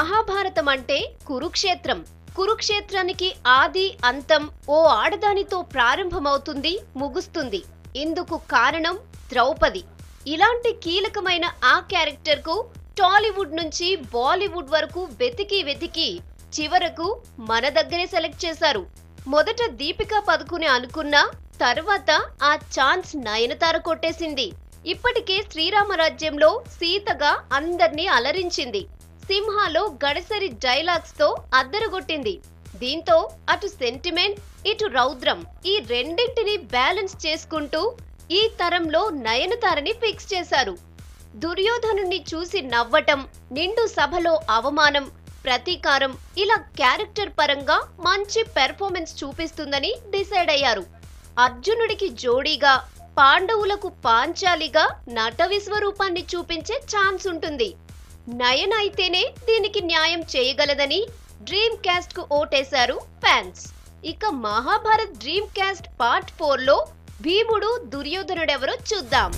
మహాభారతం అంటే కురుక్షేత్రం. కురుక్షేత్రానికి ఆది అంతం ఓ ఆడదానితో ప్రారంభమవుతుంది, ముగుస్తుంది. ఇందుకు కారణం ద్రౌపది. ఇలాంటి కీలకమైన ఆ క్యారెక్టర్ కు టాలీవుడ్ నుంచి బాలీవుడ్ వరకు వెతికి చివరకు మన దగ్గరే సెలెక్ట్ చేశారు. మొదట దీపికా పదుకునే అనుకున్నా తర్వాత ఆ ఛాన్స్ నయనతార కొట్టేసింది. ఇప్పటికే శ్రీరామరాజ్యంలో సీతగా అందర్నీ అలరించింది. సింహాలో గడసరి డైలాగ్స్ తో అద్దరగొట్టింది. దీంతో అటు సెంటిమెంట్ ఇటు రౌద్రం ఈ రెండింటిని బ్యాలెన్స్ చేసుకుంటూ ఈ తరంలో నయనతారని ఫిక్స్ చేశారు. దుర్యోధనుని చూసి నవ్వటం, నిండు సభలో అవమానం, ప్రతీకారం ఇలా క్యారెక్టర్ పరంగా మంచి పెర్ఫార్మెన్స్ చూపిస్తుందని డిసైడ్ అయ్యారు. అర్జునుడికి జోడీగా, పాండవులకు పాంచాలిగా నట విశ్వరూపాన్ని చూపించే ఛాన్స్ ఉంటుంది. నయన అయితేనే దీనికి న్యాయం చేయగలదని డ్రీమ్ క్యాస్ట్ కు ఓటేశారు ఫ్యాన్స్. ఇక మహాభారత్ డ్రీమ్ క్యాస్ట్ పార్ట్ 4లో భీముడు దుర్యోధనుడెవరో చూద్దాం.